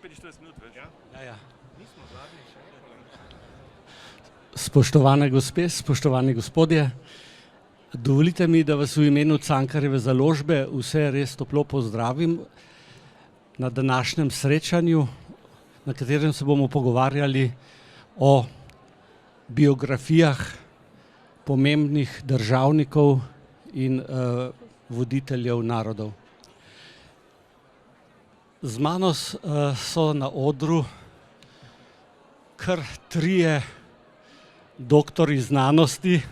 45 minut več. Ja. Spoštovane gospe, spoštovani gospodje, dovolite mi, da vas v imenu Cankarjeve založbe vse res toplo pozdravim na današnjem srečanju, na katerem se bomo pogovarjali o biografijah pomembnih državnikov in voditeljev narodov. Z mano so na odru kar trije doktorji znanosti,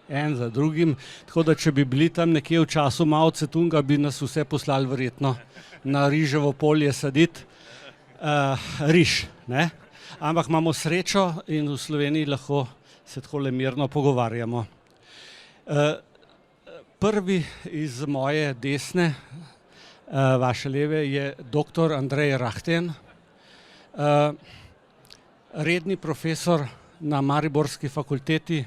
en za drugim, tako da če bi bili tam nekje v času Mao Tse-tunga, bi nas vse poslali verjetno na riževo polje saditi riž, ne? Ampak imamo srečo in v Sloveniji lahko se takole mirno pogovarjamo. Prvi iz moje desne, vaše leve, je doktor Andrej Rahten, redni profesor na Mariborski fakulteti,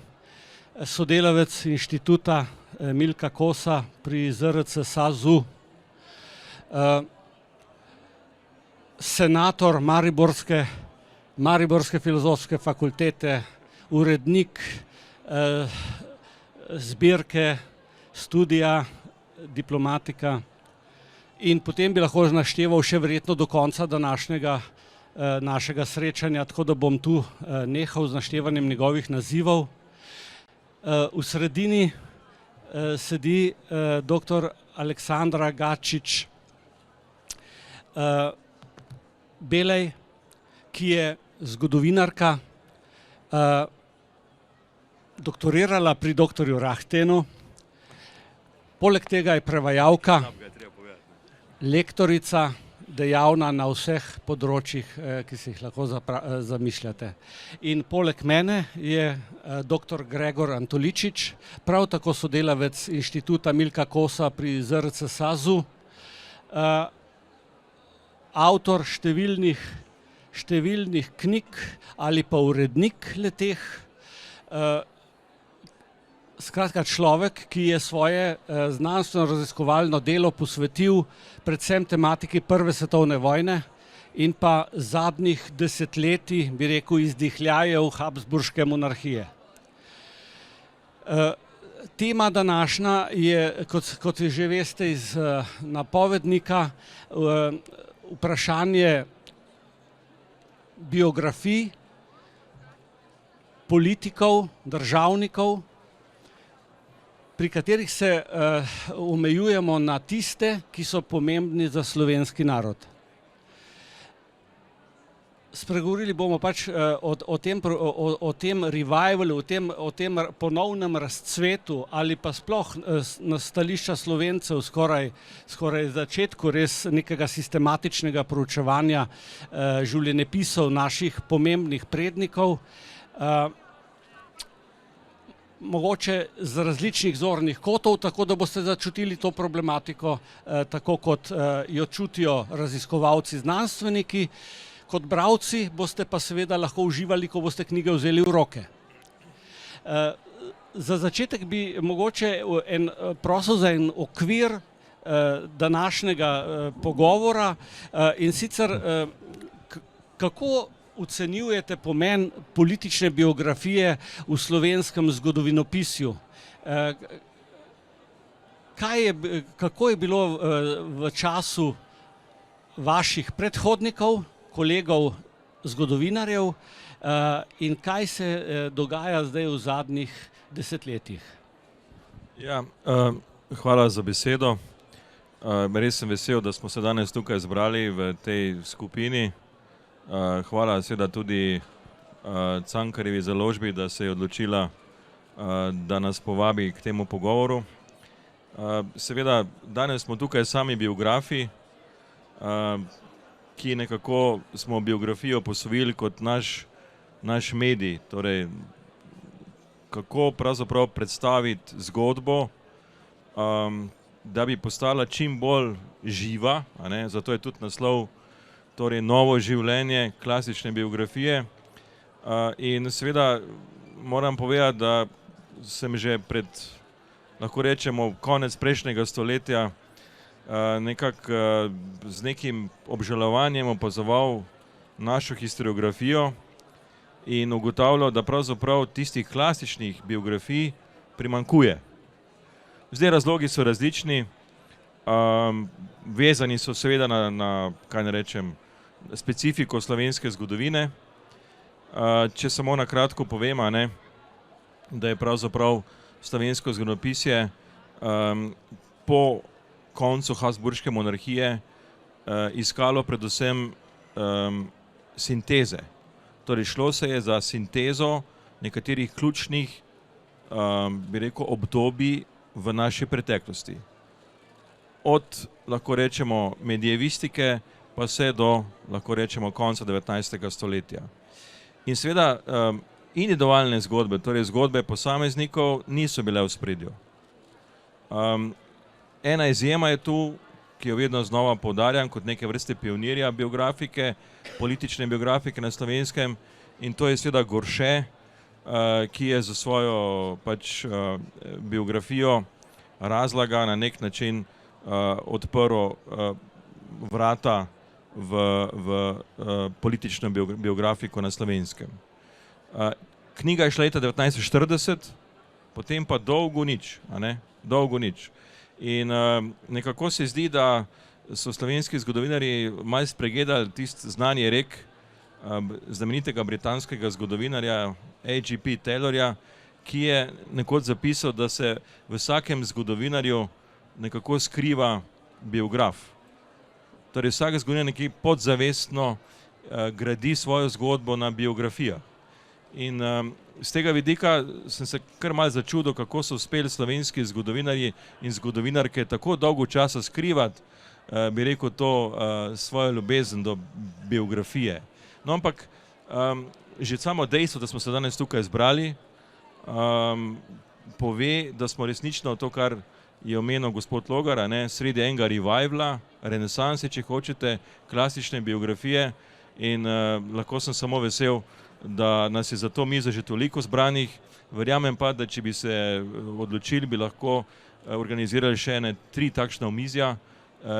sodelavec inštituta Milka Kosa pri ZRC SAZU, senator Mariborske filozofske fakultete, urednik zbirke Studia diplomatica in potem bi lahko našteval še verjetno do konca današnjega našega srečanja, tako da bom tu nehal z naštevanjem njegovih nazivov. V sredini sedi doktor Aleksandra Gačič Belej, ki je zgodovinarka, doktorirala pri doktorju Rahtenu, poleg tega je prevajalka, lektorica, dejavna na vseh področjih, ki si jih lahko zamišljate. In poleg mene je doktor Gregor Antoličič, prav tako sodelavec inštituta Milka Kosa pri ZRC SAZU, avtor številnih knjig ali pa urednik le-teh, skratka človek, ki je svoje znanstveno-raziskovalno delo posvetil predvsem tematiki Prve svetovne vojne in pa zadnjih desetletij, bi rekel, izdihljajev Habsburške monarhije. Tema današnja je, kot že veste iz napovednika, vprašanje biografij politikov, državnikov, pri katerih se omejujemo na tiste, ki so pomembni za slovenski narod. Spregovorili bomo pač o tem revivalu, o tem ponovnem razcvetu ali pa sploh na stališča Slovencev skoraj začetku res nekega sistematičnega proučevanja življenjepisov naših pomembnih prednikov, mogoče z različnih zornih kotov, tako da boste začutili to problematiko tako, kot jo čutijo raziskovalci, znanstveniki, kot bralci boste pa seveda lahko uživali, ko boste knjige vzeli v roke. Za začetek bi mogoče prosil za en okvir današnjega pogovora in sicer kako ocenjujete pomen politične biografije v slovenskem zgodovinopisju? Kako je bilo v času vaših predhodnikov, kolegov zgodovinarjev in kaj se dogaja zdaj v zadnjih desetletjih? Ja, hvala za besedo. Res sem vesel, da smo se danes tukaj zbrali v tej skupini. Hvala seveda tudi Cankarjevi založbi, da se je odločila, da nas povabi k temu pogovoru. Seveda, danes smo tukaj sami biografi, ki nekako smo biografijo posvojili kot naš medij, torej kako pravzaprav predstaviti zgodbo, da bi postala čim bolj živa, zato je tudi naslov torej novo življenje klasične biografije. In seveda moram povedati, da sem že lahko rečemo, konec prejšnjega stoletja nekako z nekim obžalovanjem opazoval našo historiografijo in ugotavljal, da pravzaprav tistih klasičnih biografij primanjkuje. Zdaj razlogi so različni, vezani so seveda na kaj ne rečem, specifiko slovenske zgodovine. Če samo na kratko povem, da je pravzaprav slovensko zgodovinopisje po koncu Habsburške monarhije iskalo predvsem sinteze. Torej šlo se je za sintezo nekaterih ključnih, bi rekel, obdobij v naši preteklosti. Od, lahko rečemo, medievistike pa vse do, lahko rečemo, konca 19. stoletja. In seveda individualne zgodbe, torej zgodbe posameznikov, niso bile v ospredju. Ena izjema je tu, ki jo vedno znova poudarjam kot neke vrste pionirja biografike, politične biografike na Slovenskem, in to je seveda Gorše, ki je za svojo biografijo Razlaga na nek način odprl vrata v politično biografiko na Slovenskem. Knjiga je šla leta 1940, potem pa dolgo nič, dolgo nič. In nekako se zdi, da so slovenski zgodovinarji malo spregledali tisti znani rek znamenitega britanskega zgodovinarja A.G.P. Taylorja, ki je nekoč zapisal, da se v vsakem zgodovinarju nekako skriva biograf. Torej vsak zgodovinar nekje podzavestno gradi svojo zgodbo na biografijah. In z tega vidika sem se kar malo začudil, kako so uspeli slovenski zgodovinarji in zgodovinarke tako dolgo časa skrivati, bi rekel, to svojo ljubezen do biografije. No, ampak že samo dejstvo, da smo se danes tukaj zbrali, pove, da smo resnično to, kar je omenil gospod Logar, sredi enega revivala, renesanse, če hočete, klasične biografije, in lahko sem samo vesel, da nas je za to mizo že toliko zbranih. Verjamem pa, da če bi se odločili, bi lahko organizirali še 3 takšna omizja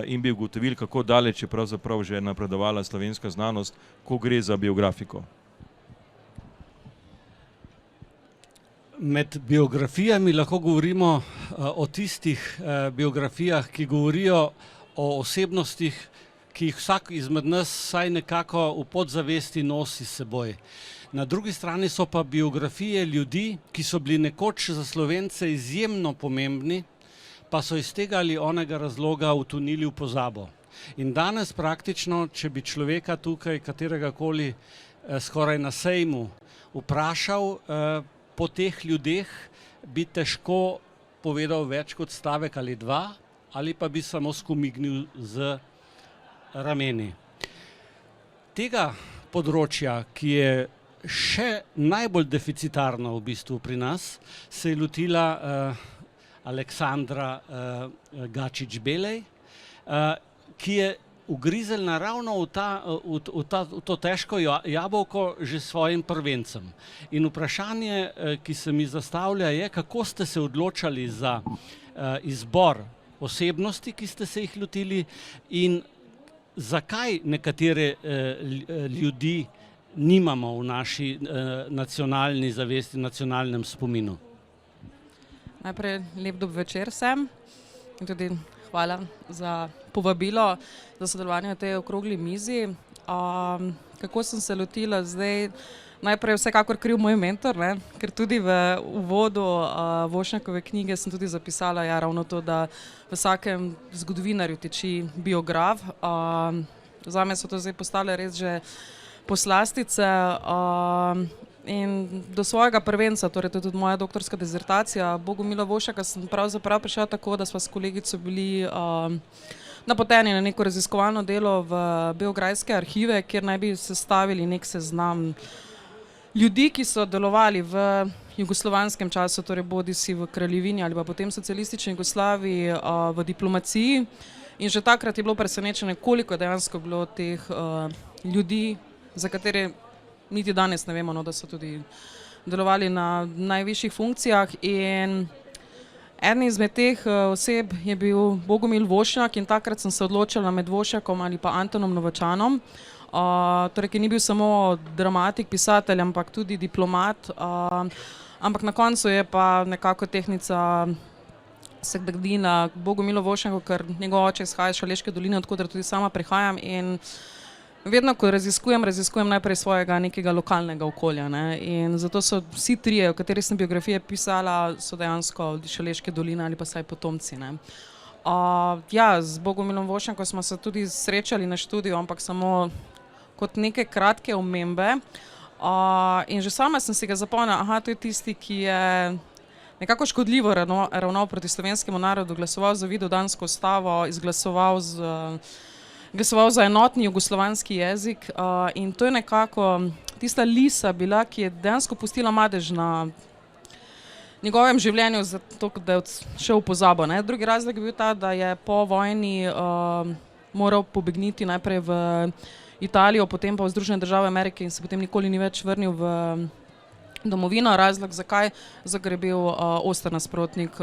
in bi ugotovili, kako daleč je pravzaprav že napredovala slovenska znanost, ko gre za biografiko. Med biografijami lahko govorimo o tistih biografijah, ki govorijo o osebnostih, ki jih vsak izmed nas vsaj nekako v podzavesti nosi s seboj. Na drugi strani so pa biografije ljudi, ki so bili nekoč za Slovence izjemno pomembni, pa so iz tega ali onega razloga utonili v pozabo. In danes praktično, če bi človeka tukaj, kateregakoli skoraj na sejmu, vprašal po teh ljudeh, bi težko povedal več kot stavek ali 2, ali pa bi samo skomignil z rameni. Tega področja, ki je še najbolj deficitarno v bistvu pri nas, se je lotila Aleksandra Gačič-Belej, ki je ugrizeljna ravno v to težko jabolko že s svojim prvencem. In vprašanje, ki se mi zastavlja, je, kako ste se odločali za izbor osebnosti, ki ste se jih lotili, in zakaj nekatere ljudi nimamo v naši nacionalni zavesti, nacionalnem spominu? Najprej lep dober večer vsem in tudi hvala za povabilo, za sodelovanje v tej okrogli mizi. Kako sem se lotila zdaj? Najprej vsekakor kriv moj mentor, ker tudi v uvodu Vošnjakove knjige sem tudi zapisala ravno to, da v vsakem zgodovinarju teči biograf. Zame so to zdaj postale res že poslastice in do svojega prvenca, torej to je tudi moja doktorska dizertacija, Bogomila Vošnjaka, sem pravzaprav prišla tako, da sva s kolegico bili napoteni na neko raziskovalno delo v beograjske arhive, kjer naj bi sestavili nek seznam ljudi, ki so delovali v jugoslovanskem času, torej bodisi v kraljevini ali pa potem socialistični Jugoslaviji, v diplomaciji. In že takrat je bilo presenečenje, koliko je dejansko bilo teh ljudi, za katere niti danes ne vemo, da so tudi delovali na najvišjih funkcijah. In Eden izmed teh oseb je bil Bogomil Vošnjak in takrat sem se odločila med Vošnjakom ali pa Antonom Novačanom, torej, ki ni bil samo dramatik, pisatelj, ampak tudi diplomat, ampak na koncu je pa nekako tehnica se gradi na Bogomilu Vošnjaku, ker njegov oče izhaja iz Šaleške doline, odkoder tudi sama prihajam in vedno, ko raziskujem najprej svojega nekega lokalnega okolja, ne, in zato so vsi trije, o katerih sem biografije pisala, so dejansko iz Šaleške doline ali pa saj potomci, ne. Ja, z Bogomilom Vošnjakom smo se tudi srečali na študiju, ampak samo kot neke kratke omembe, in že sama sem si ga zapomnila, to je tisti, ki je nekako škodljivo ravnal proti slovenskemu narodu, glasoval za videodansko ustavo, glasoval za enotni jugoslovanski jezik, in to je nekako tista lisa bila, ki je dejansko pustila madež na njegovem življenju, zato da je šel v pozabo, ne. Drugi razlog je bil ta, da je po vojni moral pobegniti najprej v Italijo, potem pa v Združene države Amerike in se potem nikoli ni več vrnil v domovino. Razlog zakaj? Zato, ker je bil oster nasprotnik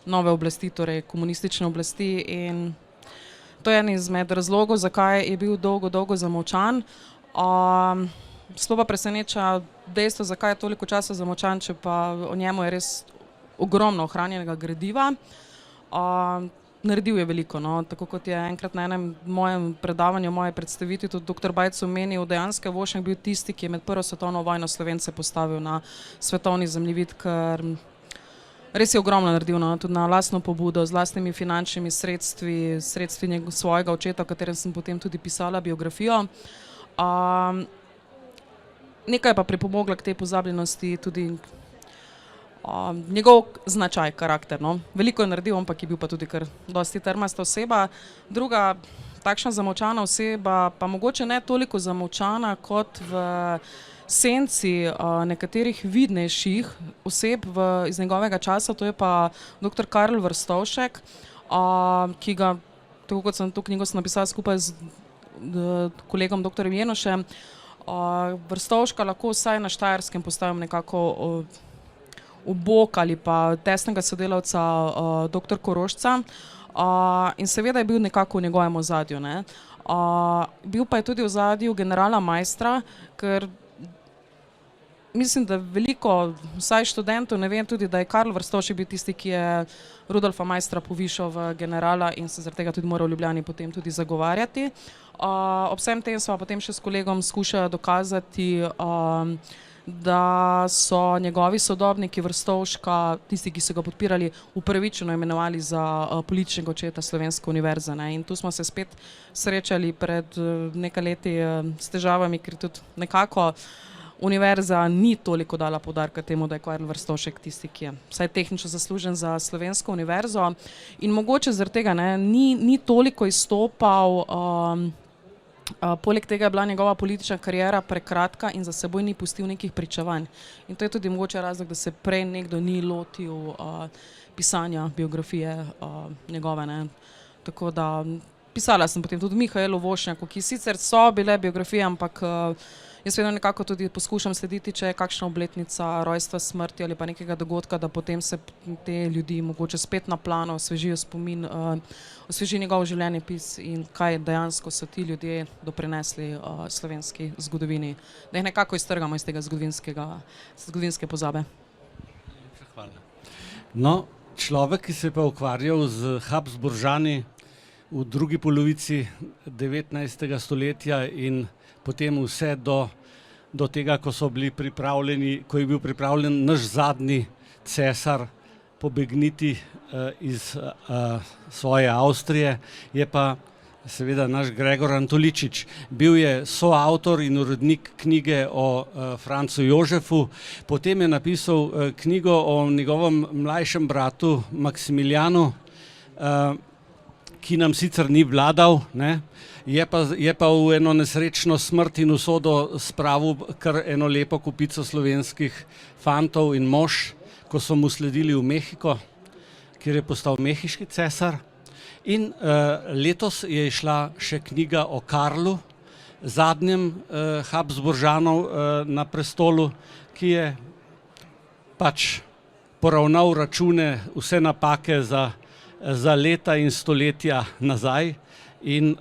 nove oblasti, torej komunistične oblasti, in to je en izmed razlogov, zakaj je bil dolgo zamolčan. Sploh pa preseneča dejstvo, zakaj je toliko časa zamolčan, če pa o njemu je res ogromno ohranjenega gradiva. Naredil je veliko, no, tako kot je enkrat na enem mojem predavanju, moje predstavitvi tudi dr. Bajc omenil, dejansko je Vošnjak bil tisti, ki je med Prvo svetovno vojno Slovence postavil na svetovni zemljevid, ker res je ogromno naredil, no, tudi na lastno pobudo, z lastnimi finančnimi sredstvi svojega očeta, o katerem sem potem tudi pisala biografijo. Nekaj je pa pripomogla k tej pozabljenosti tudi njegov značaj, karakter, no. Veliko je naredil, ampak je bil pa tudi kar dosti trmasta oseba. Druga takšna zamolčana oseba, pa mogoče ne toliko zamolčana kot v senci nekaterih vidnejših oseb iz njegovega časa, to je pa dr. Karl Vrstovšek, ki ga, tako kot sem to knjigo napisala skupaj z kolegom dr. Jenošem, Vrstovška lahko vsaj na Štajerskem postavim nekako v bok ali pa tesnega sodelavca dr. Korošca, in seveda je bil nekako v njegovem ozadju, ne. Bil pa je tudi v ozadju generala Maistra, ker mislim, da veliko, vsaj študentov ne vem tudi, da je Karl Vrstovšek bil tisti, ki je Rudolfa Maistra povišal v generala in se zaradi tega tudi moral v Ljubljani potem tudi zagovarjati. Ob vsem tem sva potem še s kolegom skušala dokazati, da so njegovi sodobniki Vrstovška, tisti, ki so ga podpirali, upravičeno imenovali za političnega očeta Slovenske univerze, ne. In tu smo se spet srečali pred nekaj leti s težavami, ker tudi nekako univerza ni toliko dala poudarka temu, da je Karl Vrstovšek tisti, ki je vsaj tehnično zaslužen za Slovensko univerzo. In mogoče zaradi tega, ne, ni toliko izstopal, poleg tega je bila njegova politična kariera prekratka in za seboj ni pustil nekih pričevanj. In to je tudi mogoče razlog, da se prej nekdo ni lotil pisanja biografije njegove, ne. Tako da pisala sem potem tudi Mihaelu Vošnjaku, ki sicer so bile biografije, ampak jaz vedno nekako tudi poskušam slediti, če je kakšna obletnica rojstva, smrti ali pa nekega dogodka, da potem se te ljudi mogoče spet na plano osvežijo spomin, osveži njegov življenjepis in kaj dejansko so ti ljudje doprinesli slovenski zgodovini, da jih nekako iztrgamo iz tega zgodovinske pozabe. Hvala. No, človek, ki se je pa ukvarjal z Habsburžani v drugi polovici 19. stoletja in potem vse do tega, ko je bil pripravljen naš zadnji cesar pobegniti iz svoje Avstrije, je pa seveda naš Gregor Antoličič. Bil je soavtor in urednik knjige o Francu Jožefu, potem je napisal knjigo o njegovem mlajšem bratu Maksimiljanu, ki nam sicer ni vladal, ne, je pa v eno nesrečno smrt in usodo spravil kar eno lepo kupico slovenskih fantov in mož, ko so mu sledili v Mehiko, kjer je postal mehiški cesar. In letos je izšla še knjiga o Karlu, zadnjem Habsburžanov na prestolu, ki je pač poravnal račune, vse napake za leta in stoletja nazaj in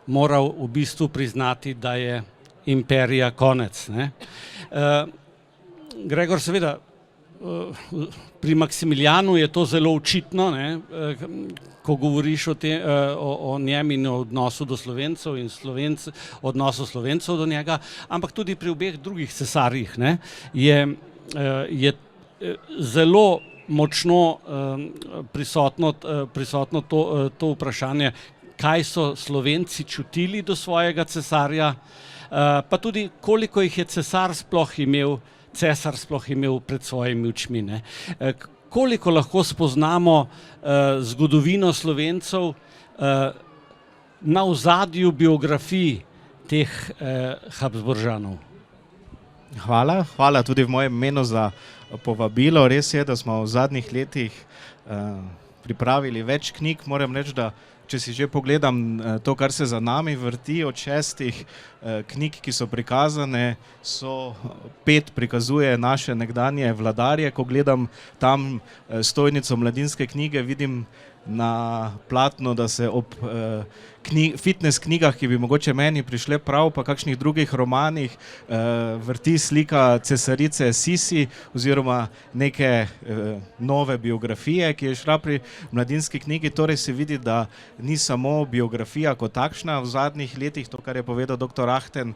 moral v bistvu priznati, da je imperija konec, ne. Gregor, seveda, pri Maksimilijanu je to zelo očitno, ne, ko govoriš o njem in o odnosu do Slovencev in odnosu Slovencev do njega, ampak tudi pri obeh drugih cesarjih, ne, je zelo močno prisotno to vprašanje, kaj so Slovenci čutili do svojega cesarja, pa tudi koliko jih je cesar sploh imel pred svojimi očmi, ne. Koliko lahko spoznamo zgodovino Slovencev na ozadju biografij teh Habsburžanov. Hvala tudi v mojem imenu za povabilo. Res je, da smo v zadnjih letih pripravili več knjig. Moram reči, da če si že pogledam to, kar se za nami vrti, od 6 knjig, ki so prikazane, 5 prikazuje naše nekdanje vladarje. Ko gledam tam stojnico Mladinske knjige, vidim na platno, da se ob fitness knjigah, ki bi mogoče meni prišle prav, pa kakšnih drugih romanih, vrti slika cesarice Sisi oziroma neke nove biografije, ki je šla pri Mladinski knjigi. Torej se vidi, da ni samo biografija kot takšna v zadnjih letih, to, kar je povedal dr. Ahten,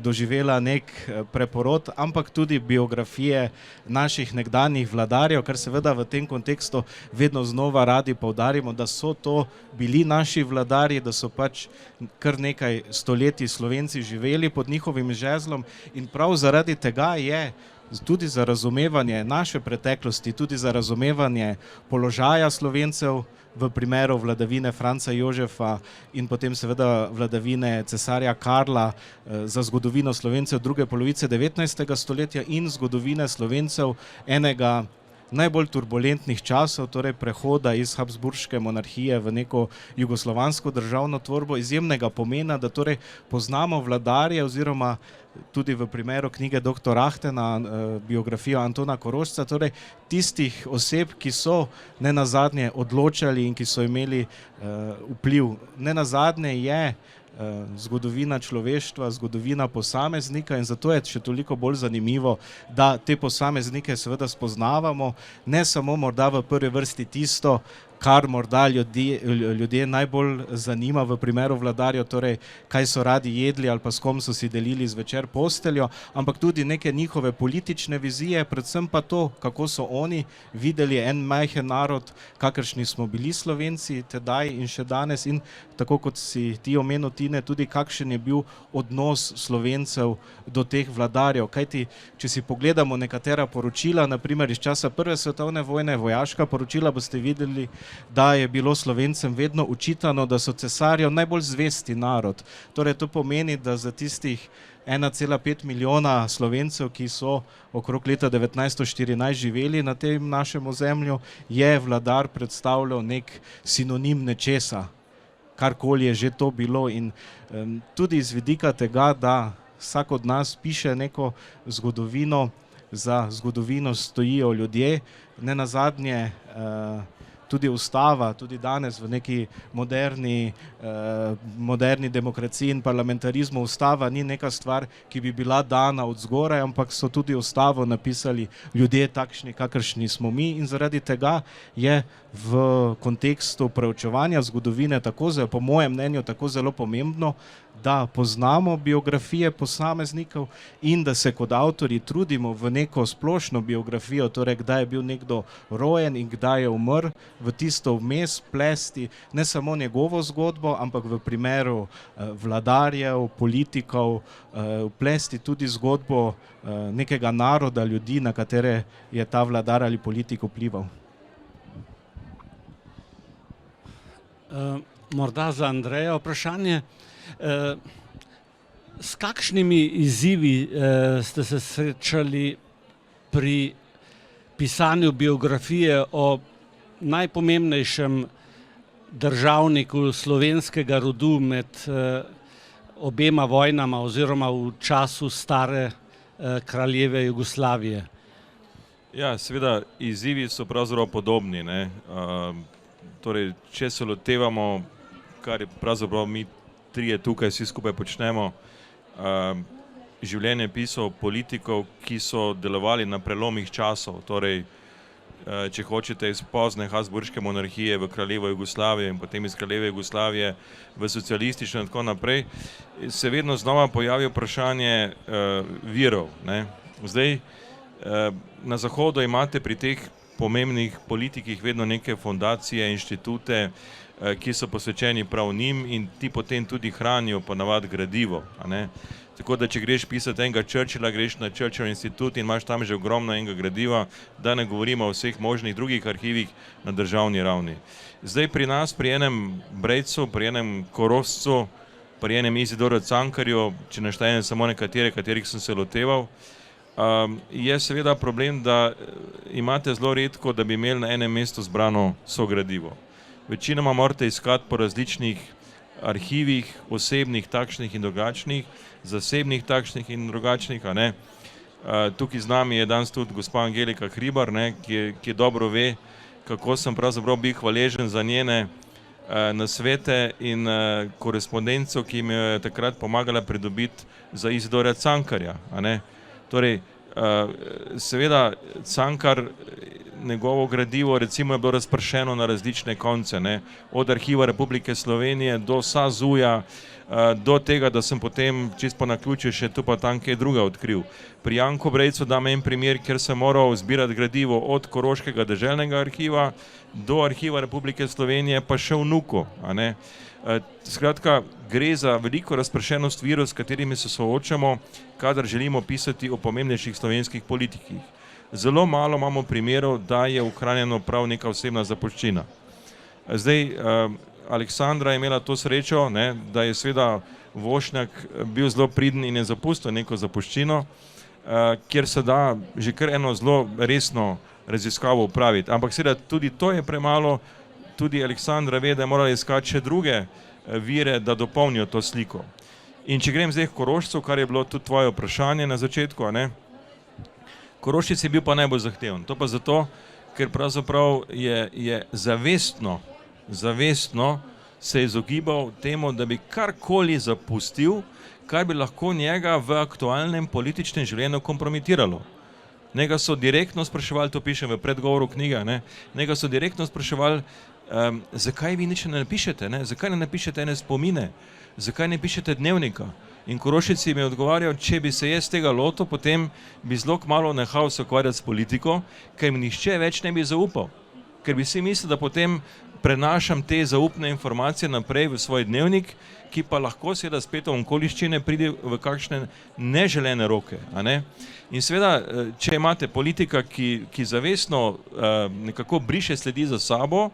doživela nek preporod, ampak tudi biografije naših nekdanjih vladarjev, kar seveda v tem kontekstu vedno znova radi poudarimo, da so to bili naši vladarji, da so pač kar nekaj stoletij Slovenci živeli pod njihovim žezlom in prav zaradi tega je tudi za razumevanje naše preteklosti, tudi za razumevanje položaja Slovencev v primeru vladavine Franca Jožefa in potem seveda vladavine cesarja Karla, za zgodovino Slovencev druge polovice 19. stoletja in zgodovine Slovencev enega najbolj turbulentnih časov, torej prehoda iz Habsburške monarhije v neko jugoslovansko državno tvorbo, izjemnega pomena, da torej poznamo vladarje oziroma tudi v primeru knjige dr. Ahtena, biografijo Antona Korošca, torej tistih oseb, ki so nenazadnje odločali in ki so imeli vpliv. Nenazadnje je zgodovina človeštva, zgodovina posameznika in zato je še toliko bolj zanimivo, da te posameznike seveda spoznavamo, ne samo morda v prvi vrsti tisto, kar morda ljudje najbolj zanima v primeru vladarjev, torej kaj so radi jedli ali pa s kom so si delili zvečer posteljo, ampak tudi neke njihove politične vizije, predvsem pa to, kako so oni videli en majhen narod, kakršni smo bili Slovenci tedaj in še danes in tako kot si ti omenil, Tine, tudi kakšen je bil odnos Slovencev do teh vladarjev. Kajti, če si pogledamo nekatera poročila, naprimer iz časa Prve svetovne vojne, vojaška poročila, boste videli, da je bilo Slovencem vedno očitano, da so cesarjev najbolj zvesti narod. Torej to pomeni, da za tistih 1,5 milijona Slovencev, ki so okrog leta 1914 živeli na tem našem ozemlju, je vladar predstavljal nek sinonim nečesa, karkoli je že to bilo in tudi iz vidika tega, da vsak od nas piše neko zgodovino, za zgodovino stojijo ljudje, nenazadnje tudi ustava, tudi danes v neki moderni demokraciji in parlamentarizmu ustava ni neka stvar, ki bi bila dana od zgoraj, ampak so tudi ustavo napisali ljudje takšni, kakršni smo mi in zaradi tega je v kontekstu preučevanja zgodovine tako zelo, po mojem mnenju, tako zelo pomembno, da poznamo biografije posameznikov in da se kot avtorji trudimo v neko splošno biografijo, torej kdaj je bil nekdo rojen in kdaj je umrl, v tisto vmes plesti ne samo njegovo zgodbo, ampak v primeru vladarjev, politikov, plesti tudi zgodbo nekega naroda, ljudi, na katere je ta vladar ali politik vplival. Morda za Andreja vprašanje. S kakšnimi izzivi ste se srečali pri pisanju biografije o najpomembnejšem državniku slovenskega rodu med obema vojnama oziroma v času stare kraljeve Jugoslavije? Ja, seveda, izzivi so pravzaprav podobni, ne. Torej, če se lotevamo, kar je pravzaprav mi trije tukaj vsi skupaj počnemo, življenjepisov politikov, ki so delovali na prelomih časov, torej, če hočete iz pozne Habsburške monarhije v Kraljevo Jugoslavijo in potem iz Kraljeve Jugoslavije v socialistično in tako naprej, se vedno znova pojavi vprašanje virov, ne. Zdaj, na Zahodu imate pri teh pomembnih politikih vedno neke fondacije, inštitute, ki so posvečeni prav njim in ti potem tudi hranijo ponavadi gradivo, a ne. Tako da, če greš pisati enega Churchilla, greš na Churchill institut in imaš tam že ogromno enega gradiva, da ne govorimo o vseh možnih drugih arhivih na državni ravni. Zdaj pri nas, pri enem Brejcu, pri enem Korošcu, pri enem Izidoru Cankarju, če naštejem samo nekatere, katerih sem se loteval, je seveda problem, da imate zelo redko, da bi imeli na enem mestu zbrano sogradivo. Večinoma morate iskati po različnih arhivih, osebnih, takšnih in drugačnih, zasebnih takšnih in drugačnih, a ne. Tukaj z nami je danes tudi gospa Angelika Hribar, ne, ki dobro ve, kako sem pravzaprav bil hvaležen za njene nasvete in korespondenco, ki mi je takrat pomagala pridobiti za Izidora Cankarja, a ne. Torej, seveda Cankar, njegovo gradivo recimo je bilo razpršeno na različne konce, ne, od Arhiva Republike Slovenije do SAZU-ja, do tega, da sem potem čisto po naključju še tu pa tam kaj druga odkril. Pri Janku Brejcu dam en primer, kjer sem moral zbirati gradivo od Koroškega deželnega arhiva do Arhiva Republike Slovenije pa še v Nuku, a ne. Skratka, gre za veliko razpršenost virov, s katerimi se soočamo, kadar želimo pisati o pomembnejših slovenskih politikih. Zelo malo imamo primerov, da je ohranjeno prav neka osebna zapuščina. Zdaj, Aleksandra je imela to srečo, ne, da je seveda Vošnjak bil zelo priden in je zapustil neko zapuščino, kjer se da že kar eno zelo resno raziskavo upraviti. Ampak seveda tudi to je premalo, tudi Aleksandra ve, da je morala iskati še druge vire, da dopolnijo to sliko. In če grem zdaj k Korošcu, kar je bilo tudi tvoje vprašanje na začetku, a ne. Korošec je bil pa najbolj zahteven. To pa zato, ker pravzaprav je zavestno se izogibal temu, da bi karkoli zapustil, kar bi lahko njega v aktualnem političnem življenju kompromitiralo. Njega so direktno spraševali, to pišem v predgovoru knjige, ne, njega so direktno spraševali, zakaj vi nič ne napišete, ne, zakaj ne napišete ene spomine, zakaj ne pišete dnevnika. In Korošec jim je odgovarjal, če bi se jaz tega lotil, potem bi zelo kmalu nehal se ukvarjati s politiko, ker mi nihče več ne bi zaupal. Ker bi si mislil, da potem prenašam te zaupne informacije naprej v svoj dnevnik, ki pa lahko seveda spet v okoliščine pride v kakšne neželene roke, a ne. In seveda, če imate politika, ki zavestno nekako briše sledi za sabo,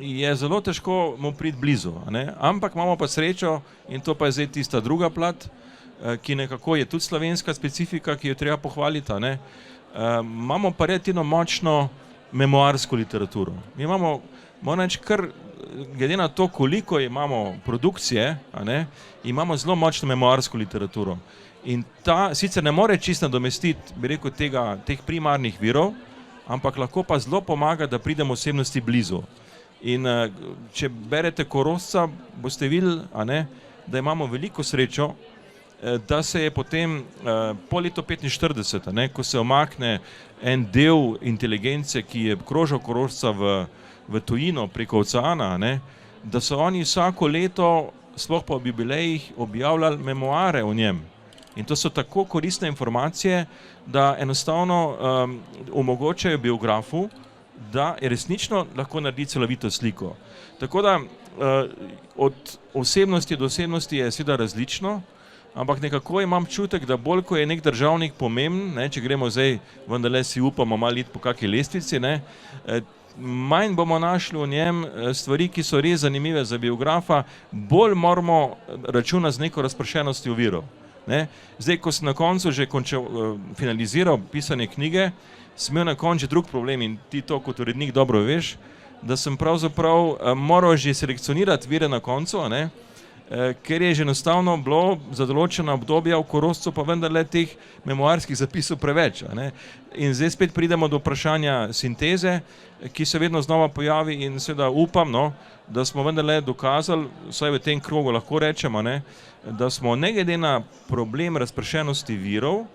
je zelo težko mu priti blizu, a ne. Ampak imamo pa srečo, in to pa je zdaj tista druga plat, ki nekako je tudi slovenska specifika, ki jo treba pohvaliti, a ne. Imamo pa relativno močno memoarsko literaturo. Mi imamo, moram reči, kar glede na to, koliko imamo produkcije, a ne, imamo zelo močno memoarsko literaturo. In ta sicer ne more čisto nadomestiti, bi rekel, teh primarnih virov, ampak lahko pa zelo pomaga, da pridemo osebnosti blizu. In če berete Korošca, boste videli, a ne, da imamo veliko srečo, da se je potem po letu 1945, a ne, ko se omakne en del inteligence, ki je krožil Korošca v tujino preko oceana, a ne, da so oni vsako leto, sploh pa ob jubilejih, objavljali memoare o njem. In to so tako koristne informacije, da enostavno omogočajo biografu, da je resnično lahko naredi celovito sliko. Tako da od osebnosti do osebnosti je seveda različno, ampak nekako imam čutek, da bolj, ko je nek državnik pomemben, ne, če gremo zdaj, vendarle si upamo malo iti po kakšni lestvici, ne, manj bomo našli v njem stvari, ki so res zanimive za biografa, bolj moramo računati z neko razpršenostjo virov. Ne. Zdaj, ko sem na koncu že finaliziral pisanje knjige, sem imel na koncu drug problem in ti to kot urednik dobro veš, da sem pravzaprav moral že selekcionirati vire na koncu, a ne, ker je že enostavno bilo za določena obdobja v Korošcu pa vendarle teh memoarskih zapisov preveč. A ne? In zdaj spet pridemo do vprašanja sinteze, ki se vedno znova pojavi in seveda upam, no, da smo vendarle dokazali, vsaj v tem krogu lahko rečemo, ne, da smo ne glede na problem razpršenosti virov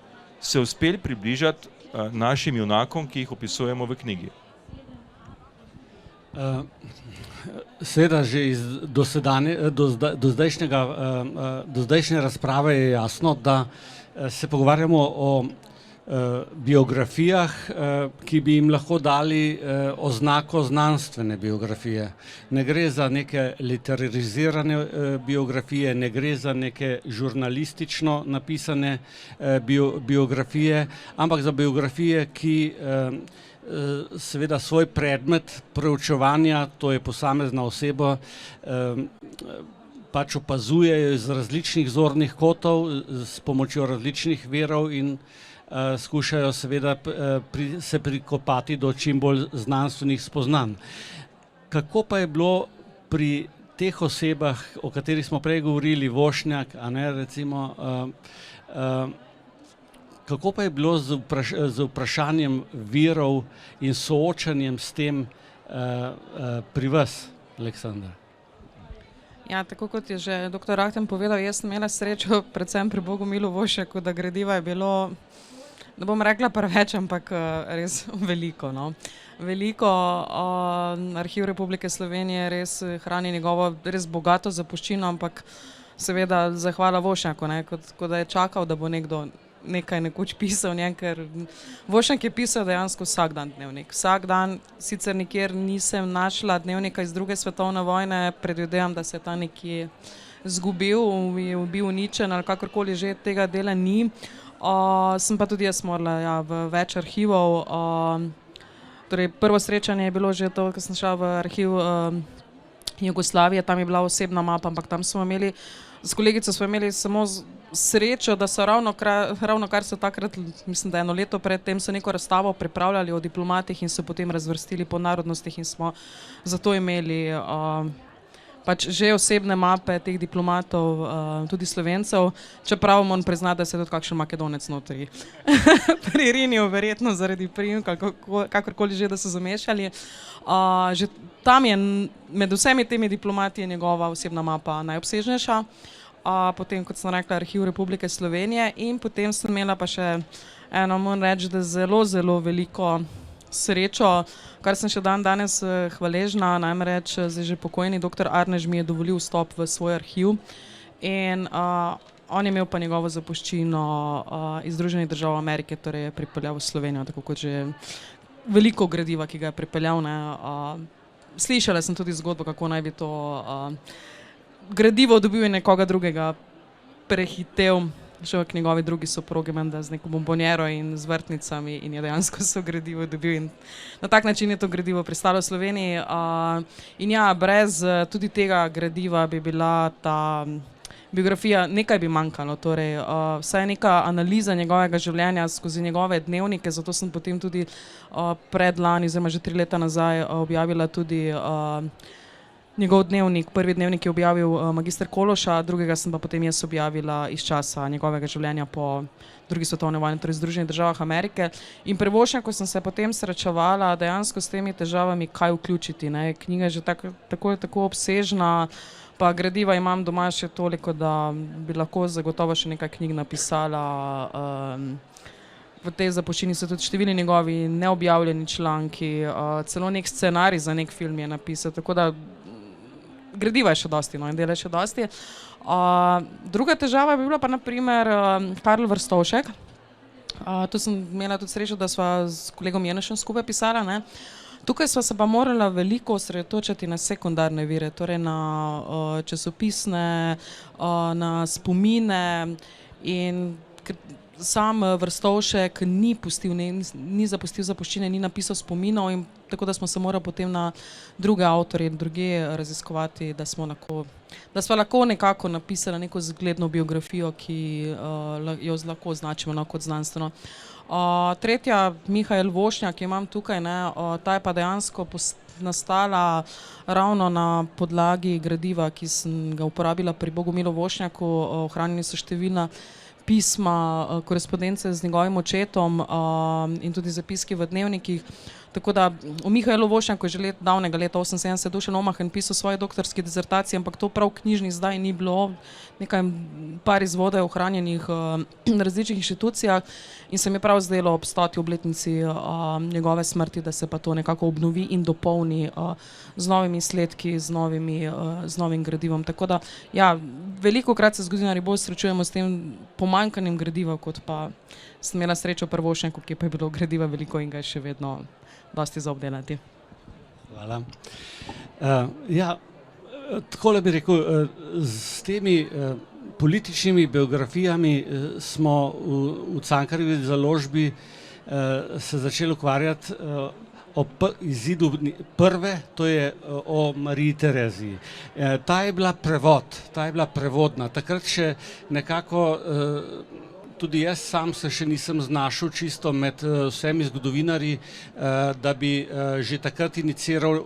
se uspeli približati našim junakom, ki jih opisujemo v knjigi. Seveda že iz dozdajšnje razprave je jasno, da se pogovarjamo o biografijah, ki bi jim lahko dali oznako znanstvene biografije. Ne gre za neke literarizirane biografije, ne gre za neke žurnalistično napisane biografije, ampak za biografije, ki seveda svoj predmet preučevanja, to je posamezna oseba, pač opazujejo iz različnih zornih kotov, s pomočjo različnih virov in skušajo seveda se prikopati do čim bolj znanstvenih spoznanj. Kako pa je bilo pri teh osebah, o katerih smo prej govorili, Vošnjak, a ne, recimo, kako pa je bilo z vprašanjem virov in soočanjem s tem pri vas, Aleksandar? Ja, tako kot je že dr. Rahten povedal, jaz sem imela srečo predvsem pri Bogomilu Vošjaku, da gradiva je bilo, ne bom rekla preveč, ampak res veliko. No. Veliko. Arhiv Republike Slovenije res hrani njegovo res bogato zapuščino, ampak seveda zahvala Vošnjaku, kot da je čakal, da bo nekdo nekaj nekoč pisal, ker Vošnjak je pisal dejansko vsak dan dnevnik. Vsak dan, sicer nikjer nisem našla dnevnika iz druge svetovne vojne, predvidevam, da se je ta nekje zgubil, je bil uničen ali kakorkoli že, tega dela ni. Sem pa tudi jaz morala v več arhivov. Torej, prvo srečanje je bilo že to, ko sem šla v arhiv Jugoslavije, tam je bila osebna mapa, ampak tam smo imeli, s kolegico smo imeli samo srečo, da so ravno kar so takrat, mislim, da 1 leto predtem so neko razstavo pripravljali o diplomatih in so potem razvrstili po narodnostih in smo zato imeli pač že osebne mape teh diplomatov, tudi Slovencev, čeprav moram priznati, da se je tudi kakšen Makedonec notri pririnil, verjetno zaradi priimka, kakorkoli že, da so zamešali. Že tam je med vsemi temi diplomati je njegova osebna mapa najobsežnejša. Potem, kot sem rekla, Arhiv Republike Slovenije in potem sem imela pa še eno, moram reči, da zelo veliko srečo, kar sem še danes hvaležna, namreč zdaj že pokojni dr. Arnež mi je dovolil vstop v svoj arhiv in on je imel pa njegovo zapuščino iz Združenih držav Amerike, torej je pripeljal v Slovenijo, tako kot že veliko gradiva, ki ga je pripeljal. Slišala sem tudi zgodbo, kako naj bi to gradivo dobil in nekoga drugega prehitev, šel k njegovi drugi soprogi, menda z neko bombonjero in z vrtnicami in je dejansko so gradivo dobil in na tak način je to gradivo pristalo v Sloveniji. In ja, brez tudi tega gradiva bi bila ta biografija, nekaj bi manjkalo, torej vsaj neka analiza njegovega življenja skozi njegove dnevnike, zato sem potem tudi predlani, oziroma že 3 leta nazaj objavila tudi njegov dnevnik. Prvi dnevnik je objavil magister Kološa, drugega sem pa potem jaz objavila iz časa njegovega življenja po drugi svetovni vojni, torej v Združenih državah Amerike. In pri Vošnjaku sem se potem srečevala dejansko s temi težavami, kaj vključiti. Knjiga je že tako obsežna, pa gradiva imam doma še toliko, da bi lahko zagotovo še nekaj knjig napisala. V tej zapuščini so tudi številni njegovi neobjavljeni članki, celo nek scenarij za nek film je napisal, tako da gradiva je še dosti, in dela je še dosti. Druga težava bi bila pa naprimer Karl Vrstovšek. Tu sem imela tudi srečo, da sva s kolegom Jenešem skupaj pisala. Tukaj sva se pa morala veliko osredotočati na sekundarne vire, torej na časopisne, na spomine in sam Vrstovšek ni pustil, ni zapustil zapuščine, ni napisal spominov, in tako da smo se morali potem na druge avtorje in druge raziskovati, da smo lahko nekako napisali neko zgledno biografijo, ki jo lahko označimo kot znanstveno. Tretja, Mihael Vošnjak, ki jo imam tukaj, ta je pa dejansko nastala ravno na podlagi gradiva, ki sem ga uporabila pri Bogumilu Vošnjaku. Ohranjeni so številna pisma, korespondence z njegovim očetom in tudi zapiski v dnevnikih. Tako da o Mihaelu Vošnjaku je že davnega leta 1978 Dušan Omahen pisal svoje doktorske dizertacije, ampak to prav knjižnih zdaj ni bilo, par izvodov je ohranjenih na različnih inštitucijah, in se mi je prav zdelo ob 100. obletnici njegove smrti, da se pa to nekako obnovi in dopolni z novimi izsledki, z novim gradivom. Tako da, ja, velikokrat se zgodovinarji bolj srečujemo s tem pomanjkanjem gradiva, kot pa sem imela srečo pri Vošnjaku, ki pa je bilo gradiva veliko in ga je še vedno dosti za obdelati. Hvala. Takole bi rekel, s temi političnimi biografijami smo v Cankarjevi založbi se začeli ukvarjati o izidu prve, to je o Mariji Tereziji. Ta je bila prevodna. Takrat še nekako tudi jaz sam se še nisem znašel čisto med vsemi zgodovinarji, da bi že takrat iniciiral,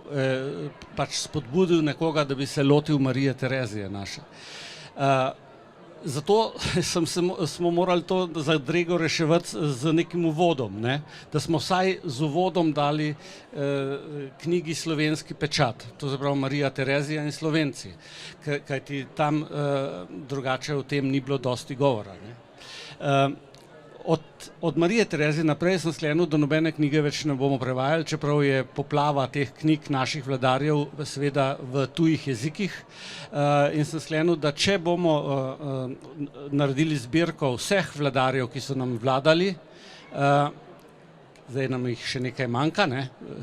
pač spodbudil nekoga, da bi se lotil Marije Terezije naše. Zato smo morali to zadrego reševati z nekim uvodom, da smo vsaj z uvodom dali knjigi Slovenski pečat, to se pravi Marija Terezija in Slovenci, kajti tam drugače o tem ni bilo dosti govora. Od Marije Terezije naprej sem sklenil, da nobene knjige več ne bomo prevajali, čeprav je poplava teh knjig naših vladarjev seveda v tujih jezikih, in sem sklenil, da če bomo naredili zbirko vseh vladarjev, ki so nam vladali, zdaj nam jih še nekaj manjka,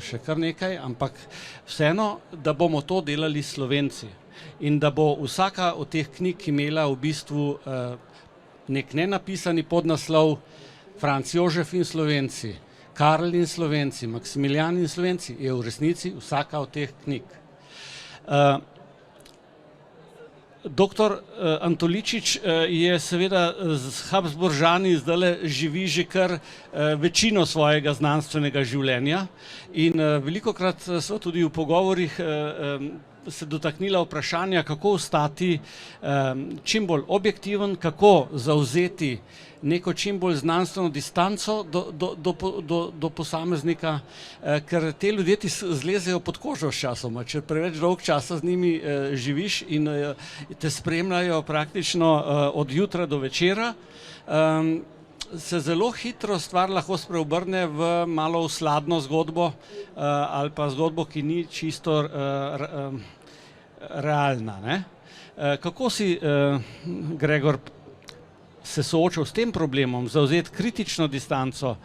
še kar nekaj, ampak vseeno, da bomo to delali Slovenci in da bo vsaka od teh knjig imela v bistvu nek nenapisani podnaslov Franc Jožef in Slovenci, Karl in Slovenci, Maksimilijan in Slovenci, je v resnici vsaka od teh knjig. Doktor Antoličič je seveda z Habsburžani zdaj živi že kar večino svojega znanstvenega življenja in velikokrat so tudi v pogovorih se dotaknila vprašanja, kako ostati čim bolj objektiven, kako zavzeti neko čim bolj znanstveno distanco do posameznika, ker te ljudje ti zlezejo pod kožo s časoma, če preveč dolg časa z njimi živiš in te spremljajo praktično od jutra do večera, se zelo hitro stvar lahko spreobrne v malo usladno zgodbo ali pa zgodbo, ki ni čisto realna. Kako si, Gregor, se soočil s tem problemom, zavzeti kritično distanco,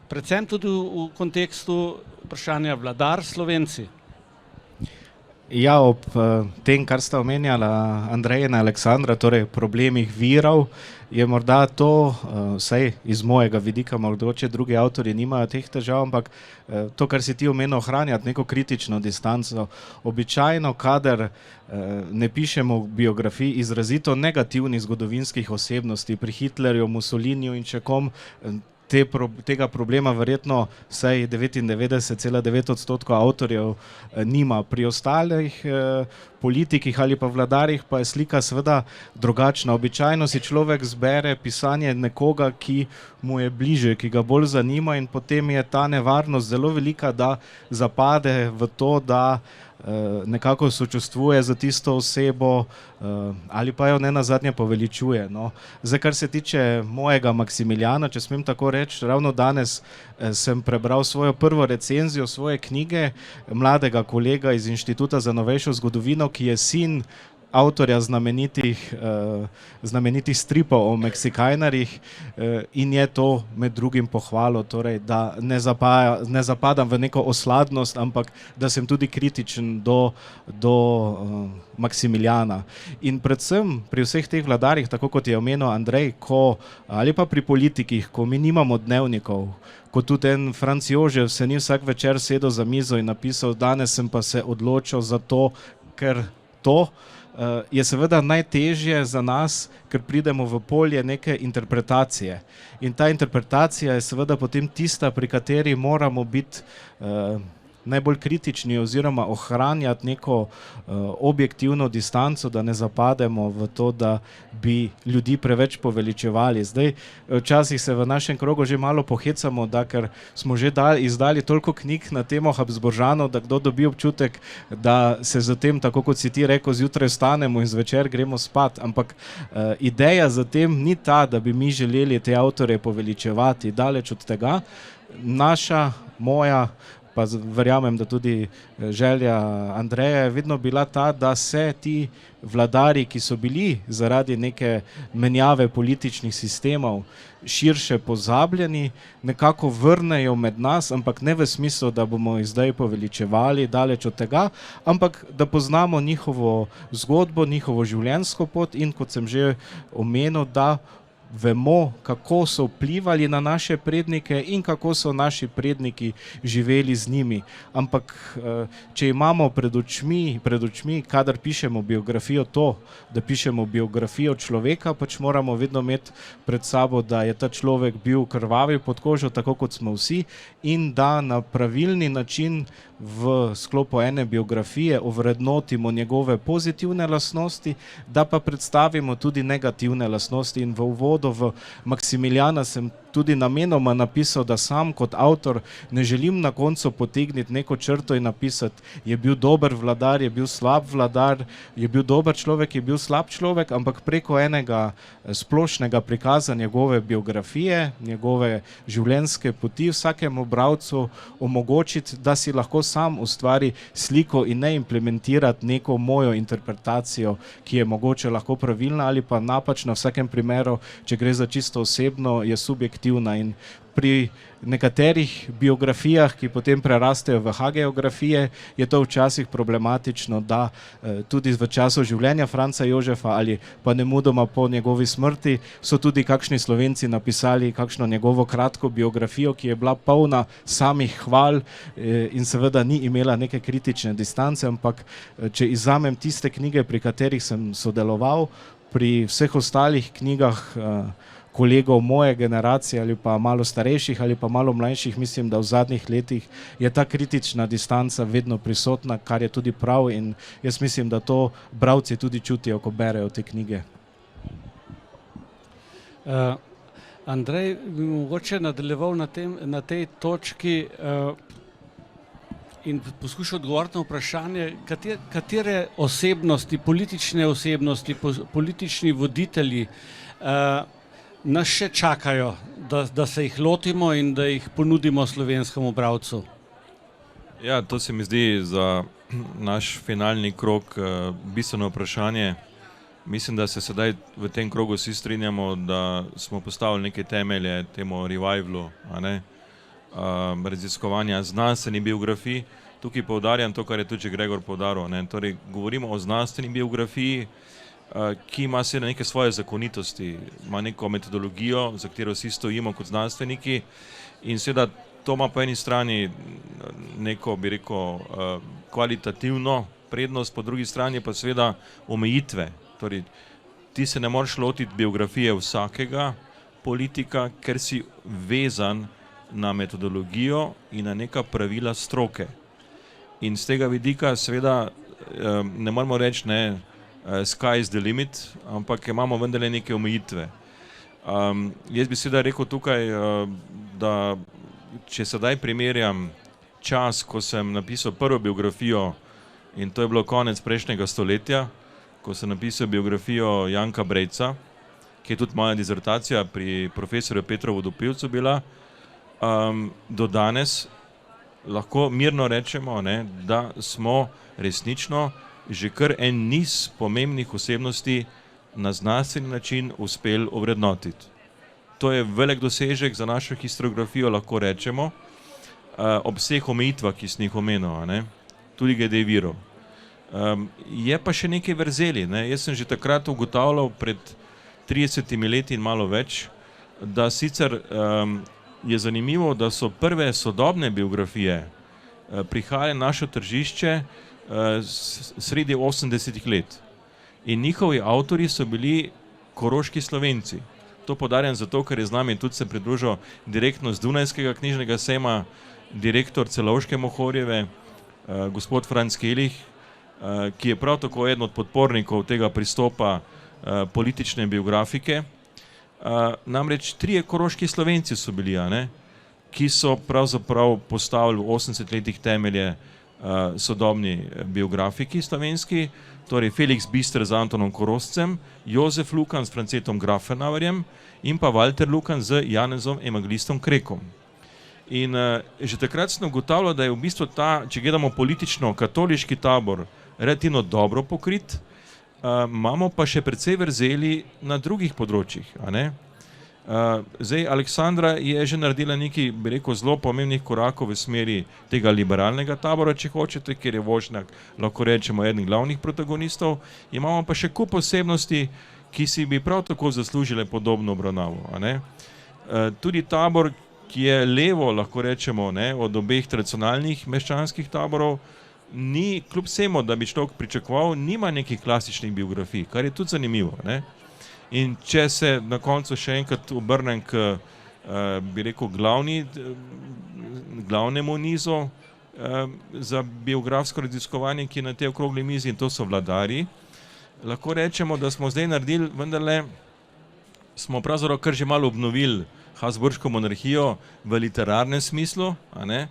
predvsem tudi v kontekstu vprašanja vladar Slovenci? Ja, ob tem, kar sta omenjala Andrej in Aleksandra, torej problemih virov, je morda to, vsaj iz mojega vidika, mogoče drugi avtorji nimajo teh težav, ampak to, kar si ti omenil, ohranjati neko kritično distanco. Običajno, kadar ne pišemo biografij izrazito negativnih zgodovinskih osebnosti, pri Hitlerju, Mussoliniju in še kom, tega problema verjetno vsaj 99,9% avtorjev nima. Pri ostalih politikih ali pa vladarjih pa je slika seveda drugačna. Običajno si človek zbere pisanje nekoga, ki mu je bliže, ki ga bolj zanima, in potem je ta nevarnost zelo velika, da zapade v to, da nekako sočustvuje za tisto osebo ali pa jo ne nazadnje poveličuje. Zdaj, kar se tiče mojega Maksimilijana, če smem tako reči, ravno danes sem prebral svojo prvo recenzijo svoje knjige mladega kolega iz Inštituta za novejšo zgodovino, ki je sin avtorja znamenitih stripov o Meksikajnarjih in je to med drugim pohvalo, torej, da ne zapadam v neko osladnost, ampak da sem tudi kritičen do Maksimiljana. In predvsem pri vseh teh vladarjih, tako kot je omenil Andrej, ali pa pri politikih, ko mi nimamo dnevnikov, ko tudi en Franc Jožef se ni vsak večer sedel za mizo in napisal, danes sem pa se odločil za to, ker to je seveda najtežje za nas, ker pridemo v polje neke interpretacije. In ta interpretacija je seveda potem tista, pri kateri moramo biti najbolj kritični oziroma ohranjati neko objektivno distanco, da ne zapademo v to, da bi ljudi preveč poveličevali. Zdaj, včasih se v našem krogu že malo pohecamo, da ker smo že izdali toliko knjig na temo Habsburžanov, da kdo dobi občutek, da se za tem, tako kot si ti rekel, zjutraj vstanemo in zvečer gremo spat. Ampak ideja za tem ni ta, da bi mi želeli te avtorje poveličevati, daleč od tega. Moja, pa verjamem, da tudi želja Andreja je vedno bila ta, da se ti vladarji, ki so bili zaradi neke menjave političnih sistemov širše pozabljeni, nekako vrnejo med nas, ampak ne v smislu, da bomo jih zdaj poveličevali, daleč od tega, ampak da poznamo njihovo zgodbo, njihovo življenjsko pot in, kot sem že omenil, da vemo, kako so vplivali na naše prednike in kako so naši predniki živeli z njimi. Ampak če imamo pred očmi, kadar pišemo biografijo to, da pišemo biografijo človeka, pač moramo vedno imeti pred sabo, da je ta človek bil krvavi pod kožo, tako kot smo vsi, in da na pravilni način v sklopu ene biografije ovrednotimo njegove pozitivne lastnosti, da pa predstavimo tudi negativne lastnosti. In v uvodu v Maksimiljana sem tudi namenoma napisal, da sam kot avtor ne želim na koncu potegniti neko črto in napisati, je bil dober vladar, je bil slab vladar, je bil dober človek, je bil slab človek, ampak preko enega splošnega prikaza njegove biografije, njegove življenjske poti vsakemu bralcu omogočiti, da si lahko sam ustvari sliko in ne implementirati neko mojo interpretacijo, ki je mogoče lahko pravilna ali pa napačna, v vsakem primeru, če gre za čisto osebno, je subjektivna. In pri nekaterih biografijah, ki potem prerastejo v hagiografije, je to včasih problematično, da tudi v času življenja Franca Jožefa ali pa nemudoma po njegovi smrti so tudi kakšni Slovenci napisali kakšno njegovo kratko biografijo, ki je bila polna samih hval in seveda ni imela neke kritične distance, ampak če izvzamem tiste knjige, pri katerih sem sodeloval, pri vseh ostalih knjigah kolegov moje generacije ali pa malo starejših ali pa malo mlajših, mislim, da v zadnjih letih je ta kritična distanca vedno prisotna, kar je tudi prav in jaz mislim, da to bralci tudi čutijo, ko berejo te knjige. Andrej, bi mogoče nadaljeval na tej točki in poskušal odgovoriti na vprašanje, katere osebnosti, politični voditelji nas še čakajo, da se jih lotimo in da jih ponudimo slovenskemu bralcu? Ja, to se mi zdi za naš finalni krog bistveno vprašanje. Mislim, da se sedaj v tem krogu vsi strinjamo, da smo postavili neke temelje temu revivalu, raziskovanja znanstvenih biografij. Tukaj poudarjam to, kar je tudi Gregor poudaril. Torej, govorimo o znanstveni biografiji, ki ima seveda neke svoje zakonitosti, ima neko metodologijo, za katero vsi stojimo kot znanstveniki in seveda to ima po eni strani neko, bi rekel, kvalitativno prednost, po drugi strani pa seveda omejitve. Torej, ti se ne moreš lotiti biografije vsakega politika, ker si vezan na metodologijo in na neka pravila stroke. In z tega vidika seveda ne moramo reči, sky is the limit, ampak imamo vendarle neke omejitve. Jaz bi seveda rekel tukaj, da če sedaj primerjam čas, ko sem napisal prvo biografijo, in to je bilo konec prejšnjega stoletja, ko sem napisal biografijo Janka Brejca, ki je tudi moja dizertacija pri profesorju Petru Vodopivcu bila, do danes lahko mirno rečemo, da smo resnično že kar en niz pomembnih osebnosti na znanstveni način uspeli ovrednotiti. To je velik dosežek za našo historiografijo, lahko rečemo, ob vseh omejitvah, ki sem jih omenil, a ne? Tudi glede virov. Je pa še nekaj vrzeli, ne? Jaz sem že takrat ugotavljal pred 30 leti in malo več, da sicer je zanimivo, da so prve sodobne biografije prihajale na naše tržišče sredi 80 let. In njihovi avtorji so bili koroški Slovenci. To poudarjam zato, ker je z nami tudi se pridružil direktno z Dunajskega knjižnega sejma direktor Celovške Mohorjeve, gospod Franc Kelih, ki je prav tako eden od podpornikov tega pristopa politične biografike. Namreč trije koroški Slovenci so bili, a ne, ki so pravzaprav postavili v 80 letih temelje sodobni biografiki slovenski, torej Felix Bister z Antonom Koroscem, Jozef Lukan s Francetom Grafenauerjem in pa Walter Lukan z Janezom Evangelistom Krekom. In že takrat sem ugotavljal, da je v bistvu ta, če gledamo politično, katoliški tabor relativno dobro pokrit, imamo pa še precej vrzeli na drugih področjih, a ne. Zdaj, Aleksandra je že naredila nekaj, bi rekel, zelo pomembnih korakov v smeri tega liberalnega tabora, če hočete, ker je Vošnjak, lahko rečemo, eden glavnih protagonistov. Imamo pa še kup osebnosti, ki si bi prav tako zaslužile podobno obravnavo, a ne. Tudi tabor, ki je levo, lahko rečemo, ne, od obeh tradicionalnih meščanskih taborov, ni, kljub vsemu, da bi človek pričakoval, nima nekih klasičnih biografij, kar je tudi zanimivo, ne. In če se na koncu še enkrat obrnem k, bi rekel, glavnemu nizu za biografsko raziskovanje, ki je na tej okrogli mizi, in to so vladarji, lahko rečemo, da smo zdaj naredili, vendarle smo pravzaprav kar že malo obnovili Habsburško monarhijo v literarnem smislu, a ne,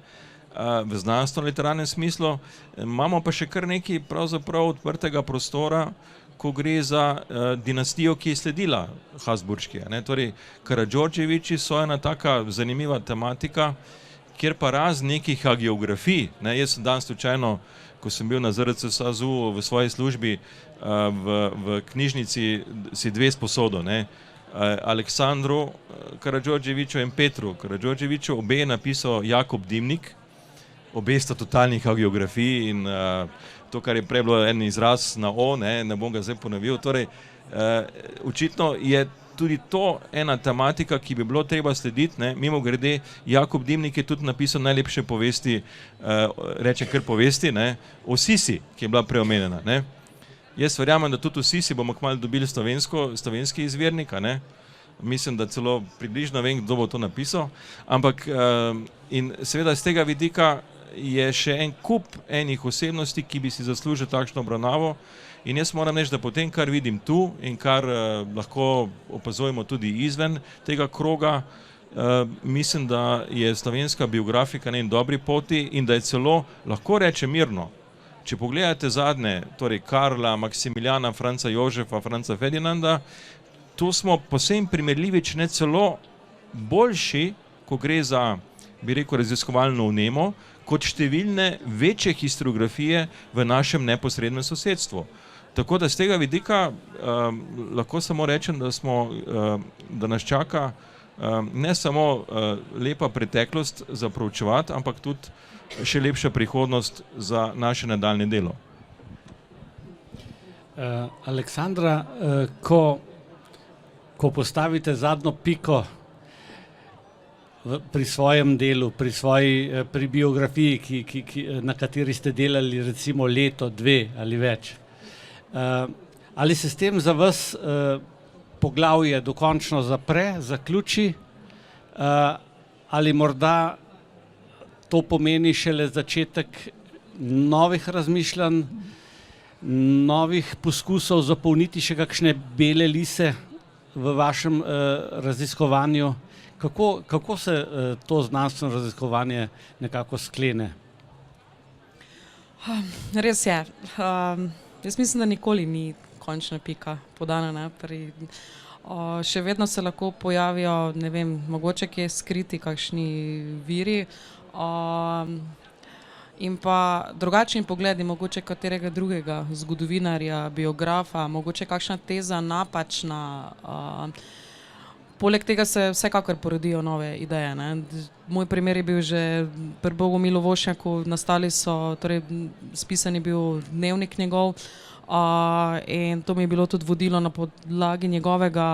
v znanstveno literarnem smislu, imamo pa še kar nekaj pravzaprav odprtega prostora, ko gre za dinastijo, ki je sledila Habsburški, a ne, torej Karadžordževiči so ena taka zanimiva tematika, kjer pa razen nekih hagiografij, ne, jaz sem dan slučajno, ko sem bil na ZRC SAZU v svoji službi v knjižnici, si dve sposodo, ne, Aleksandru Karadžordževiču in Petru Karadžordževiču, obe je napisal Jakob Dimnik, obe sta totalnih hagiografij in to, kar je prej bilo en izraz na O, ne bom ga zdaj ponovil, torej očitno je tudi to ena tematika, ki bi bilo treba slediti, ne, mimogrede, Jakob Dimnik je tudi napisal najlepše povesti, rečem kar povesti, ne, o Sisi, ki je bila preomenjena, ne. Jaz verjamem, da tudi v Sisi bomo kmalu dobili slovenski izvirnik, a ne, mislim, da celo približno vem, kdo bo to napisal, ampak in seveda z tega vidika je še en kup enih osebnosti, ki bi si zaslužili takšno obravnavo, in jaz moram reči, da potem, kar vidim tu in kar lahko opazujemo tudi izven tega kroga, mislim, da je slovenska biografika na eni dobri poti in da je celo, lahko rečem mirno, če pogledate zadnje, torej Karla, Maksimiljana, Franca Jožefa, Franca Ferdinanda, tu smo posebno primerljivi, če ne celo boljši, ko gre za, bi rekel, raziskovalno vnemo, kot številne večje historiografije v našem neposrednem sosedstvu. Tako da z tega vidika lahko samo rečem, da nas čaka ne samo lepa preteklost za proučevati, ampak tudi še lepša prihodnost za naše nadaljnje delo. Aleksandra, ko postavite zadnjo piko pri svojem delu, pri biografiji, na kateri ste delali recimo leto, dve ali več, ali se s tem za vas poglavje dokončno zapre, zaključi, ali morda to pomeni šele začetek novih razmišljanj, novih poskusov zapolniti še kakšne bele lise v vašem raziskovanju? Kako se to znanstveno raziskovanje nekako sklene? Res je. Jaz mislim, da nikoli ni končna pika podana, ne, še vedno se lahko pojavijo, ne vem, mogoče kje skriti kakšni viri. in pa drugačni pogledi mogoče katerega drugega zgodovinarja, biografa, mogoče kakšna teza napačna. Poleg tega se vsekakor porodijo nove ideje, ne. Moj primer je bil že pri Bogomilu Vošnjaku, nastali so, torej spisan je bil dnevnik njegov, in to mi je bilo tudi vodilo na podlagi njegovega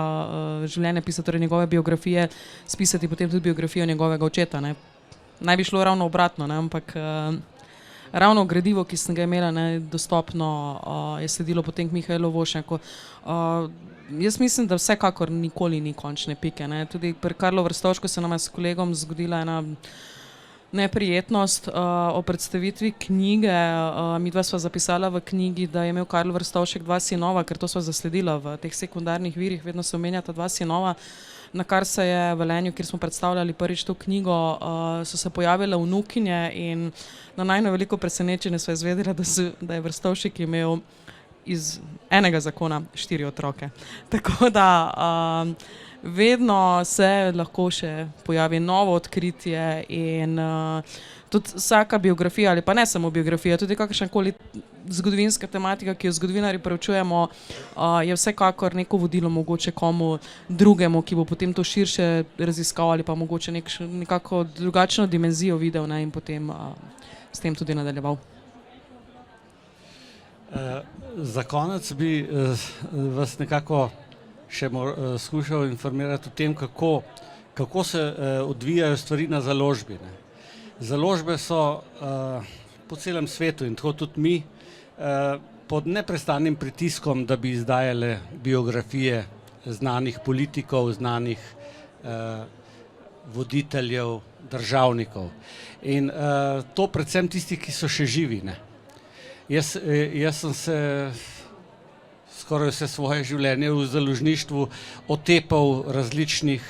življenjepisa, torej njegove biografije, spisati potem tudi biografijo njegovega očeta, ne. Naj bi šlo ravno obratno, ne, ampak ravno gradivo, ki sem ga imela, ne, dostopno, je sledilo potem k Mihajlu Vošnjaku. Jaz mislim, da vsekakor nikoli ni končne pike, ne. Tudi pri Karlu Verstovšku se nama s kolegom zgodila ena neprijetnost o predstavitvi knjige. Midva sva zapisala v knjigi, da je imel Karl Verstovšek 2 sinova, ker to sva zasledila v teh sekundarnih virih, vedno se omenjata 2 sinova, na kar se je v Velenju, kjer smo predstavljali prvič to knjigo, so se pojavile vnukinje in na najno veliko presenečenje sva izvedela, da je Verstovšek imel iz enega zakona 4 otroke. Tako da vedno se lahko še pojavi novo odkritje in tudi vsaka biografija, ali pa ne samo biografija, tudi kakršnakoli zgodovinska tematika, ki jo zgodovinarji preučujemo, je vsekakor neko vodilo mogoče komu drugemu, ki bo potem to širše raziskal ali pa mogoče nekako drugačno dimenzijo videl, ne, in potem s tem tudi nadaljeval. Za konec bi vas nekako še skušal informirati o tem, kako se odvijajo stvari na založbi, ne. Založbe so po celem svetu in tako tudi mi pod neprestanim pritiskom, da bi izdajale biografije znanih politikov, znanih voditeljev, državnikov. In to predvsem tistih, ki so še živi, ne. Jaz sem se skoraj vse svoje življenje v založništvu otepal različnih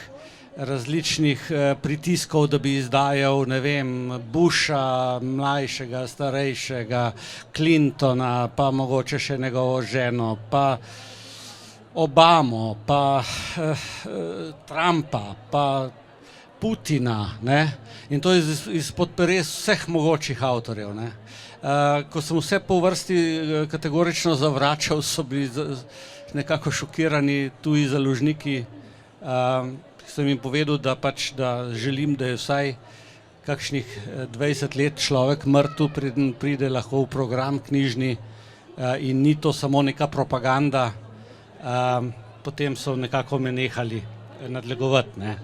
pritiskov, da bi izdajal, ne vem, Busha, mlajšega, starejšega, Clintona, pa mogoče še njegovo ženo, pa Obamo, pa Trumpa, pa Putina, ne. In to izpod peres vseh mogočih avtorjev, ne. Ko sem vse po vrsti kategorično zavračal, so bili nekako šokirani tuji založniki. Sem jim povedal, da želim, da je vsaj kakšnih 20 let človek mrtev, preden pride lahko v program knjižni, in ni to samo neka propaganda. Potem so nekako me nehali nadlegovati, ne.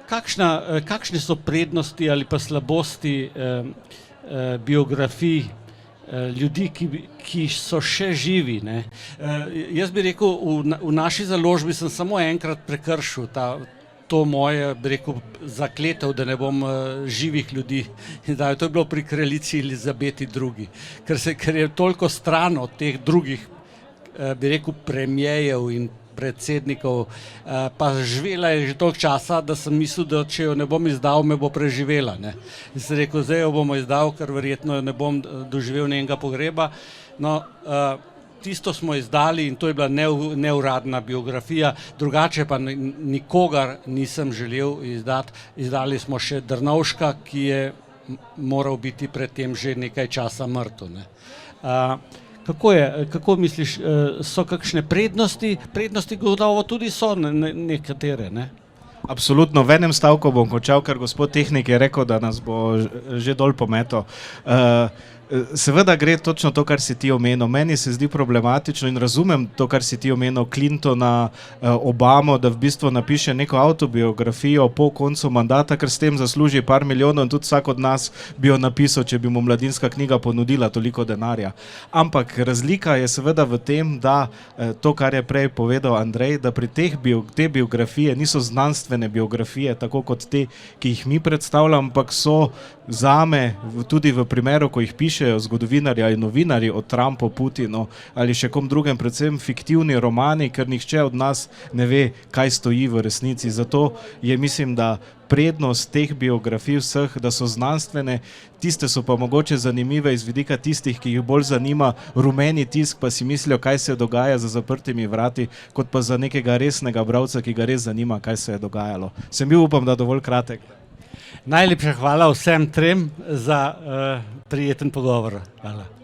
Kakšne so prednosti ali pa slabosti biografij ljudi, ki so še živi, ne? Jaz bi rekel, v naši založbi sem samo enkrat prekršil to moje, bi rekel, zakletev, da ne bom živih ljudi izdajal. To je bilo pri kraljici Elizabeti II. Ker je toliko stran od teh drugih, bi rekel, premijejev in predsednikov, pa živela je že toliko časa, da sem mislil, da če jo ne bom izdal, me bo preživela, ne. In sem rekel, zdaj jo bomo izdal, ker verjetno ne bom doživel njenega pogreba. No, tisto smo izdali in to je bila neuradna biografija, drugače pa nikogar nisem želel izdati. Izdali smo še Drnovška, ki je moral biti pred tem že nekaj časa mrtev, ne. Kako misliš, so kakšne prednosti? Prednosti gotovo tudi so nekatere, ne? Absolutno, v enem stavku bom končal, ker gospod tehnik je rekel, da nas bo že dol pometal. Seveda gre točno to, kar si ti omenil. Meni se zdi problematično in razumem to, kar si ti omenil, Clintona, Obamo, da v bistvu napiše neko avtobiografijo po koncu mandata, ker s tem zasluži par milijonov in tudi vsak od nas bi jo napisal, če bi mu Mladinska knjiga ponudila toliko denarja. Ampak razlika je seveda v tem, da to, kar je prej povedal Andrej, da pri te biografije niso znanstvene biografije, tako kot te, ki jih mi predstavljamo, ampak so zame, tudi v primeru, ko jih pišejo zgodovinarji ali novinarji o Trumpu, Putinu ali še kom drugem, predvsem fiktivni romani, ker nihče od nas ne ve, kaj stoji v resnici. Zato je, mislim, da prednost teh biografij vseh, da so znanstvene, tiste so pa mogoče zanimive iz vidika tistih, ki jih bolj zanima rumeni tisk, pa si mislijo, kaj se dogaja za zaprtimi vrati, kot pa za nekega resnega bralca, ki ga res zanima, kaj se je dogajalo. Sem bil, upam, da dovolj kratek. Najlepša hvala vsem trem za prijeten pogovor. Hvala.